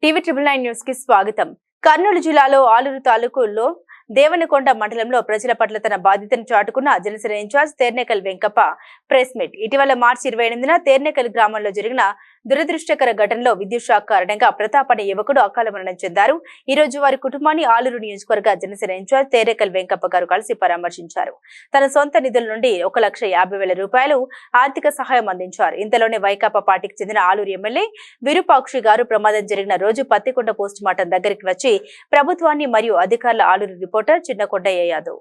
TV9 news కి స్వాగతం. కర్నూలు జిల్లాలో ఆలూరు తాలూకులో దేవనకొండ మండలంలో ప్రజల పట్ల తన బాధ్యతను చాటుకున్న Janasena incharge Ternekal Venkappa press meet. ఇటీవల మార్చి 28న తేర్నేకల్ గ్రామంలో జరిగిన దురదృష్టకర ఘటనలో విద్యుత్ షాక్ కారణంగా ప్రతాప్ అనే యువకుడు అకాల మరణం చెందారు. ఈ రోజు వారి కుటుంబాన్ని ఆలూరు నియోజకవర్గ జనసేన ఇన్ఛార్జ్ తేర్నేకల్ వెంకప్ప గారు కలిసి పరామర్శించారు. తన సొంత నిధుల నుండి 1,50,000 రూపాయలు ఆర్థిక సహాయం అందించారు. ఇంతలోనే వైకాపా పార్టీకి చెందిన ఆలూరు ఎమ్మెల్యే విరూపాక్షి గారు ప్రమాదం జరిగిన రోజు పత్తికొండ పోస్ట్ మార్టం దగ్గరికి వచ్చి ప్రభుత్వాన్ని మరియు అధికారుల ఆలూరు రిపోర్టర్ చిన్నకొండయ్య యాదవ్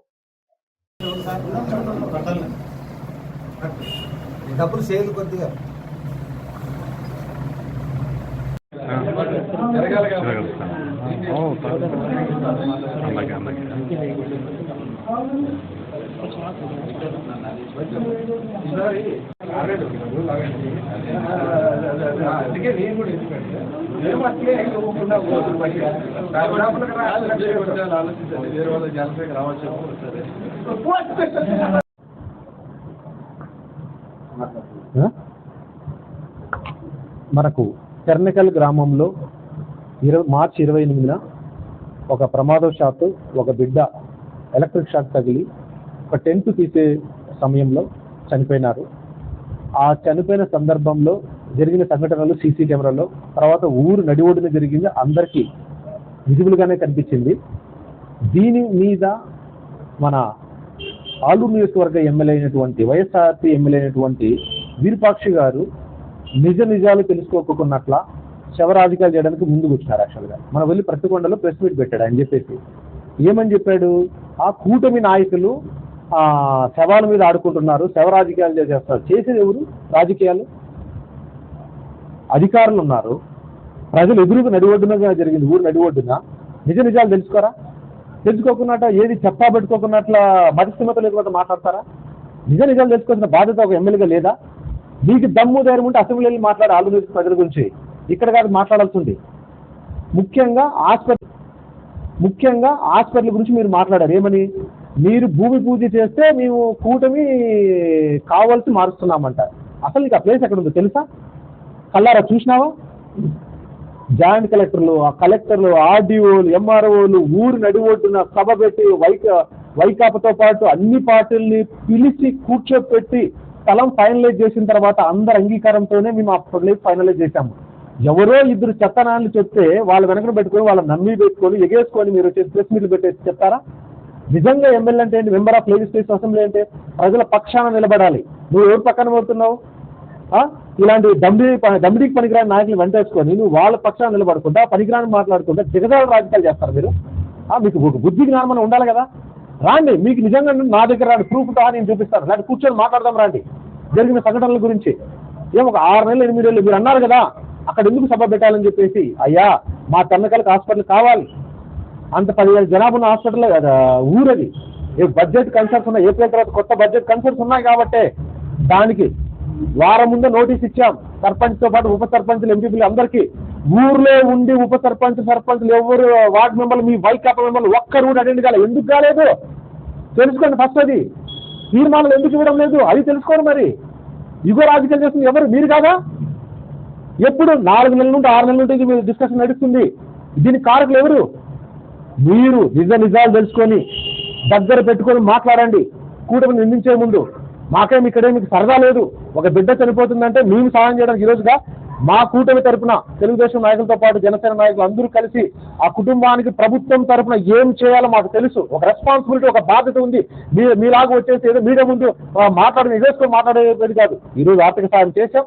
మనకు తెర్నకల్ గ్రామంలో మార్చి 28న ఒక ప్రమాదవశాత్తు ఒక బిడ్డ ఎలక్ట్రిక్ షాక్ తగిలి ఒక టెంట్ తీసే సమయంలో చనిపోయినారు. ఆ చనిపోయిన సందర్భంలో జరిగిన సంఘటనలు సీసీ కెమెరాలో తర్వాత ఊరు నడిఒడిన జరిగింది, అందరికీ విజిబుల్గానే కనిపించింది. దీని మీద మన ఆలూరు నియోజకవర్గ ఎమ్మెల్యే అయినటువంటి వైఎస్ఆర్పీ ఎమ్మెల్యే అయినటువంటి విరూపాక్షి గారు నిజాలు తెలుసుకోకున్నట్ల శవరాజకీయాలు చేయడానికి ముందుకు వచ్చినారు. యాక్చువల్గా మనం వెళ్ళి ప్రతికొండలో ప్రెస్ మీట్ పెట్టాడు. ఆయన చెప్పేసి ఏమని చెప్పాడు, ఆ కూటమి నాయకులు శవాల మీద ఆడుకుంటున్నారు, శవరాజకీయాలు చేస్తారు. చేసేది ఎవరు? రాజకీయాలు అధికారులు ఉన్నారు, ప్రజలు ఎదురుగా నడిఒడ్డునగా జరిగింది, ఊరు నడిఒడ్డున. నిజాలు తెలుసుకోరా? తెలుసుకోకున్నట్ట ఏది చెప్పా పెట్టుకోకున్నట్ల మతిస్థిమత లేకుండా మాట్లాడతారా? నిజాలు తెలుసుకోవాల్సిన బాధ్యత ఒక ఎమ్మెల్యేగా లేదా? మీకు దమ్ము ధైర్యం ఉంటే అసెంబ్లీలో మాట్లాడే ఆలూరు ప్రజల గురించి, ఇక్కడ కాదు మాట్లాడాల్సి ఉంది. ముఖ్యంగా హాస్పిటల్ గురించి మీరు మాట్లాడారు. ఏమని? మీరు భూమి పూజ చేస్తే మేము కూటమి కావాల్సి మారుస్తున్నామంట. అసలు నీకు ఆ ప్లేస్ ఎక్కడ ఉందో తెలుసా? కల్లారా చూసినావా? జాయింట్ కలెక్టర్లు, ఆ కలెక్టర్లు, ఆర్డీఓలు, ఎంఆర్ఓలు ఊరు నడిఒడ్డున సభ పెట్టి వైకాపాతో పాటు అన్ని పార్టీల్ని పిలిచి కూర్చోపెట్టి స్థలం ఫైనలైజ్ చేసిన తర్వాత అందరి అంగీకారంతోనే మేము ఆ ప్లేస్ ఫైనలైజ్ చేశాము. ఎవరో ఇద్దరు చెత్తనాళ్ళు చెప్తే వాళ్ళ వెనకను పెట్టుకొని వాళ్ళ నమ్మి పెట్టుకొని ఎగేసుకొని మీరు వచ్చేసి ప్రెస్ మీట్లు పెట్టేసి చెప్తారా? నిజంగా ఎమ్మెల్యే అంటే ఏంటి? మెంబర్ ఆఫ్ లెజిస్లేటివ్ అసెంబ్లీ అంటే ప్రజల పక్షాన నిలబడాలి. నువ్వు ఎవరు పక్కన పడుతున్నావు? ఇలాంటి దమ్మిడికి పనికిరాని నాయకులు వెంటేసుకొని నువ్వు వాళ్ళ పక్షాన నిలబడకుండా పనికిరాని మాట్లాడుకుంటా దిగజాల రాజకీయాలు చేస్తారు మీరు. మీకు ఒక బుద్ధి జ్ఞానం ఉండాలి కదా. రాండి, మీకు నిజంగా నా దగ్గర రాండి, ప్రూఫ్తో నేను చూపిస్తాను. లేకపోతే కూర్చొని మాట్లాడదాం రండి జరిగిన సంఘటనల గురించి. ఒక 6 నెలలు 8 నెలలు మీరు అన్నారు కదా అక్కడ ఎందుకు సభ పెట్టాలని చెప్పేసి. అయ్యా, మా తెన్నకలకు హాస్పిటల్ కావాలి, అంత 10,000 జనాభా ఉన్న హాస్పిటల్ ఊరది. బడ్జెట్ కన్సర్న్స్ ఉన్నాయి, ఏప్రిల్ తర్వాత కొత్త బడ్జెట్ కన్సర్న్స్ ఉన్నాయి కాబట్టి దానికి వారం ముందే నోటీస్ ఇచ్చాం. సర్పంచ్తో పాటు ఉప సర్పంచ్లు, ఎంపీలు అందరికీ. ఊర్లో ఉండి ఉప సర్పంచ్లు ఎవరు వార్డు మెంబర్లు, మీ వైకాపా మెంబర్లు ఒక్కరు కూడా అటెండ్ కాలేదు. ఎందుకు కాలేదు తెలుసుకోండి ఫస్ట్. అది తీర్మానాలు ఎందుకు ఇవ్వడం లేదు అది తెలుసుకోండి. మరి యుగ రాజకీయాలు చేస్తుంది ఎవరు? మీరు కాదా? ఎప్పుడు 4 నెలల నుండి 6 నెలల నుండి మీరు డిస్కషన్ నడుస్తుంది. దీనికి కారకులు ఎవరు? మీరు నిజాలు తెలుసుకొని దగ్గర పెట్టుకొని మాట్లాడండి. కూటమిని నిందించే ముందు మీకు సరదా లేదు. ఒక బిడ్డ చనిపోతుందంటే మేము సహాయం చేయడానికి ఈరోజుగా మా కూటమి తరఫున తెలుగుదేశం నాయకులతో పాటు జనసేన నాయకులు అందరూ కలిసి ఆ కుటుంబానికి ప్రభుత్వం తరఫున ఏం చేయాలో మాకు తెలుసు. ఒక రెస్పాన్సిబిలిటీ, ఒక బాధ్యత ఉంది. మీలాగా వచ్చేసి ఏదో మీడియా ముందు ఎగేసుకొని మాట్లాడేది కాదు. ఈరోజు ఆర్థిక సాయం చేశాం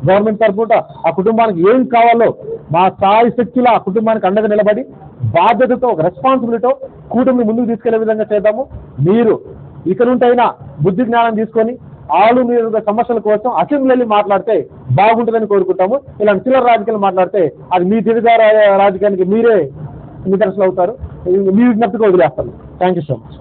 గవర్నమెంట్ తరఫున. ఆ కుటుంబానికి ఏం కావాలో మా స్థాయి శక్తులు ఆ కుటుంబానికి అండగా నిలబడి బాధ్యతతో, ఒక రెస్పాన్సిబిలిటీతో కూటమిని ముందుకు తీసుకెళ్లే విధంగా చేద్దాము. మీరు ఇక నుంటైనా బుద్ధి జ్ఞానం తీసుకొని ఆలూరు నియోజకవర్గ సమస్యల కోసం అసెంబ్లీలో మాట్లాడితే బాగుంటుందని కోరుకుంటాము. ఇలాంటి చిల్లర రాజకీయాలు మాట్లాడితే అది మీ దిగజార రాజకీయానికి మీరే నిదర్శనం అవుతారు. మీ విజ్ఞప్తిగా వదిలేస్తాను. Thank you so much.